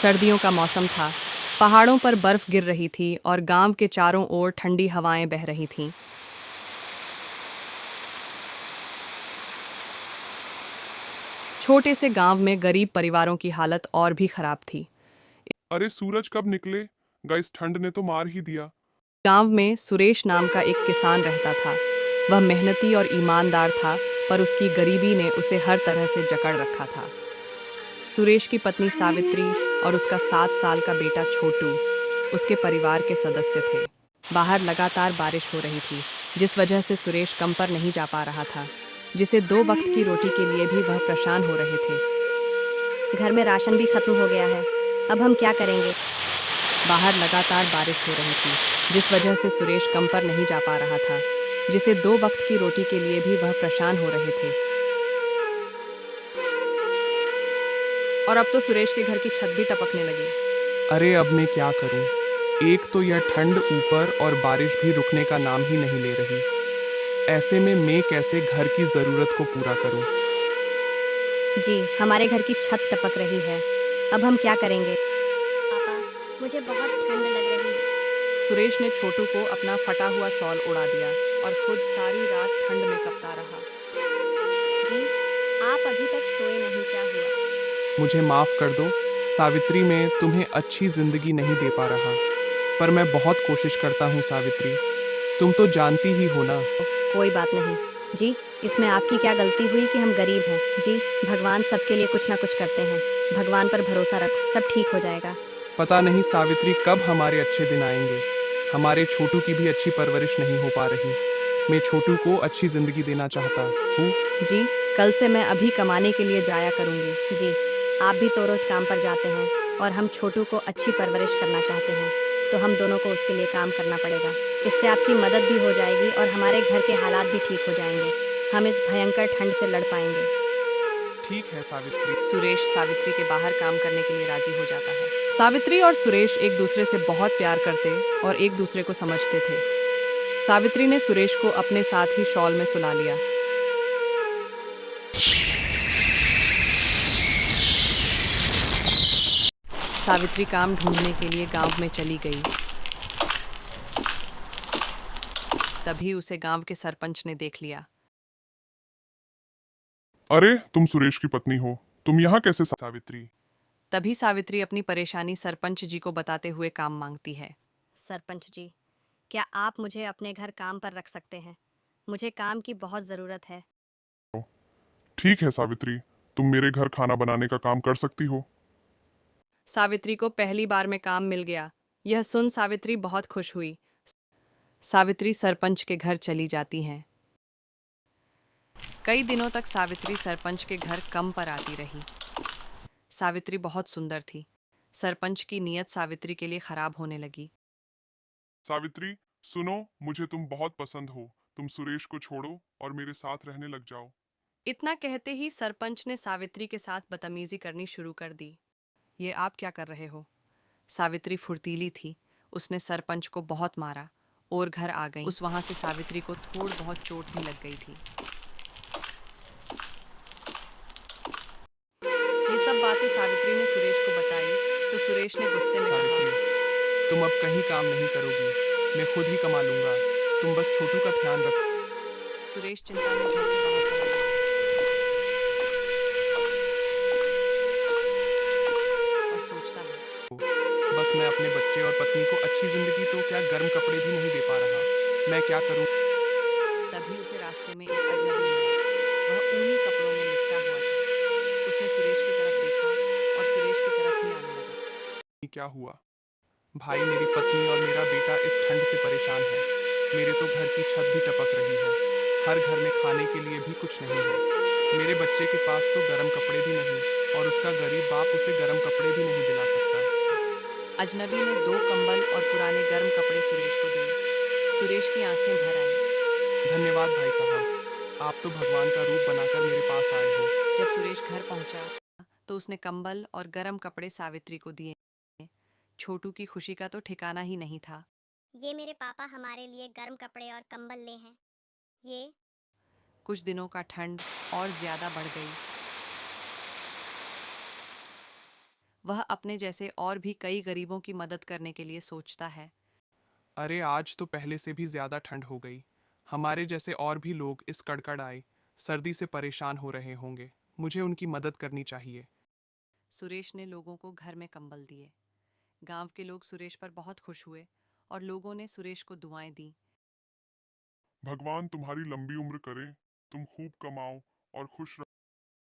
सर्दियों का मौसम था। पहाड़ों पर बर्फ गिर रही थी और गांव के चारों ओर ठंडी हवाएं बह रही थीं। छोटे से गांव में गरीब परिवारों की हालत और भी खराब थी। अरे सूरज कब निकले गाइस, ठंड ने तो मार ही दिया। गांव में सुरेश नाम का एक किसान रहता था। वह मेहनती और ईमानदार था, पर उसकी गरीबी ने उसे हर तरह से जकड़ रखा था। सुरेश की पत्नी सावित्री और उसका 7 साल का बेटा छोटू उसके परिवार के सदस्य थे। बाहर लगातार बारिश हो रही थी, जिस वजह से सुरेश काम पर नहीं जा पा रहा था, जिसे 2 वक्त की रोटी के लिए भी वह परेशान हो रहे थे। घर में राशन भी खत्म हो गया है। अब हम क्या करेंगे? बाहर लगातार बारिश हो रही थी, जिस वजह से सुरेश काम पर नहीं जा पा रहा था, जिसे 2 वक्त की रोटी के लिए भी वह परेशान हो रहे थे। और अब तो सुरेश के घर की छत भी टपकने लगी। अरे अब मैं क्या करूं? एक तो यह ठंड ऊपर और बारिश भी रुकने का नाम ही नहीं ले रही। ऐसे में मैं कैसे घर की ज़रूरत को पूरा करूं? जी, हमारे घर की छत टपक रही है। अब हम क्या करेंगे? पापा, मुझे बहुत ठंड लग रही है। सुरेश ने छोटू को अपना फटा हुआ शॉल उड़ा दिया और खुद सारी रात ठंड में कपता रहा। जी, आप अभी तक सोए नहीं, क्या हुआ? मुझे माफ़ कर दो सावित्री, मैं तुम्हें अच्छी ज़िंदगी नहीं दे पा रहा, पर मैं बहुत कोशिश करता हूं सावित्री। तुम तो जानती ही हो ना। कोई बात नहीं। जी, इसमें आपकी क्या गलती हुई कि हम गरीब हैं? जी, भगवान सबके लिए कुछ ना कुछ करते हैं। भगवान पर भरोसा रखो, सब ठीक हो जाएगा। पता नहीं सावित्री कब हमारे अच्छे दिन आएंगे। हमारे छोटू की भी अच्छी परवरिश नहीं हो पा रही। मैं छोटू को अच्छी ज़िंदगी देना चाहता हूँ। जी, कल से मैं अभी कमाने के लिए जाया करूंगी। जी, आप भी तो रोज़ काम पर जाते हैं और हम छोटू को अच्छी परवरिश करना चाहते हैं, तो हम दोनों को उसके लिए काम करना पड़ेगा। इससे आपकी मदद भी हो जाएगी और हमारे घर के हालात भी ठीक हो जाएंगे। हम इस भयंकर ठंड से लड़ पाएंगे। ठीक है सावित्री। सुरेश सावित्री के बाहर काम करने के लिए राजी हो जाता है। सावित्री और सुरेश एक दूसरे से बहुत प्यार करते और एक दूसरे को समझते थे। सावित्री ने सुरेश को अपने साथ ही शॉल में सुला लिया। सावित्री काम ढूंढने के लिए गांव में चली गई। तभी उसे गांव के सरपंच ने देख लिया। अरे तुम सुरेश की पत्नी हो, तुम यहाँ कैसे सावित्री? तभी सावित्री अपनी परेशानी सरपंच जी को बताते हुए काम मांगती है। सरपंच जी, क्या आप मुझे अपने घर काम पर रख सकते हैं? मुझे काम की बहुत ज़रूरत है। ठीक है सावित्री, तुम मेरे घर खाना बनाने का काम कर सकती हो। सावित्री को पहली बार में काम मिल गया। यह सुन सावित्री बहुत खुश हुई। सावित्री सरपंच के घर चली जाती हैं। कई दिनों तक सावित्री सरपंच के घर कम पर आती रही। सावित्री बहुत सुंदर थी। सरपंच की नीयत सावित्री के लिए खराब होने लगी। सावित्री सुनो, मुझे तुम बहुत पसंद हो। तुम सुरेश को छोड़ो और मेरे साथ रहने लग जाओ। इतना कहते ही सरपंच ने सावित्री के साथ बदतमीजी करनी शुरू कर दी। ये आप क्या कर रहे हो? सावित्री फुर्तीली थी। उसने सरपंच को बहुत मारा और घर आ गई। उस वहां से सावित्री को थोड़ी बहुत चोट भी लग गई थी। ये सब बातें सावित्री ने सुरेश को बताई, तो सुरेश ने गुस्से में कहा, सावित्री तुम अब कहीं काम नहीं करोगी, मैं खुद ही कमा लूंगा। तुम बस छोटू का ध्यान रखो। सुरेश चिंता में घर से बाहर चला गया और सोचता है, बस मैं अपने बच्चे और पत्नी को अच्छी जिंदगी तो क्या गर्म कपड़े भी नहीं दे पा रहा। मैं क्या करूं? तभी उसे रास्ते में एक अजनबी मिला। वह ऊनी कपड़ों में लिपटा हुआ था। उसने सुरेश की तरफ देखा और सुरेश की तरफ ही आने लगा। क्या हुआ? भाई मेरी पत्नी और मेरा बेटा इस ठंड से परेशान है। मेरे तो घर की छत भी टपक रही है। हर घर में खाने के लिए भी कुछ नहीं है। मेरे बच्चे के पास तो गर्म कपड़े भी नहीं और उसका गरीब बाप उसे गर्म कपड़े भी नहीं दिला सकता। अजनबी ने 2 कंबल और पुराने गर्म कपड़े सुरेश को दिए। सुरेश की आंखें भर आईं। धन्यवाद भाई साहब, आप तो भगवान का रूप बनाकर मेरे पास आए हो। जब सुरेश घर पहुंचा, तो उसने कंबल और गर्म कपड़े सावित्री को दिए। छोटू की खुशी का तो ठिकाना ही नहीं था। ये मेरे पापा हमारे लिए गर्म कपड़े और कंबल ले हैं। ये कुछ दिनों का ठंड और ज्यादा बढ़ गई। वह अपने जैसे और भी कई गरीबों की मदद करने के लिए सोचता है। अरे आज तो पहले से भी ज़्यादा ठंड हो गई। हमारे जैसे और भी लोग इस कड़कड़ाई सर्दी से परेशान हो रहे होंगे। मुझे उनकी मदद करनी चाहिए। सुरेश ने लोगों को घर में कंबल दिए। गांव के लोग सुरेश पर बहुत खुश हुए और लोगों ने सुरेश को दुआएं दी। भगवान तुम्हारी लंबी उम्र करे, तुम खूब कमाओ और खुश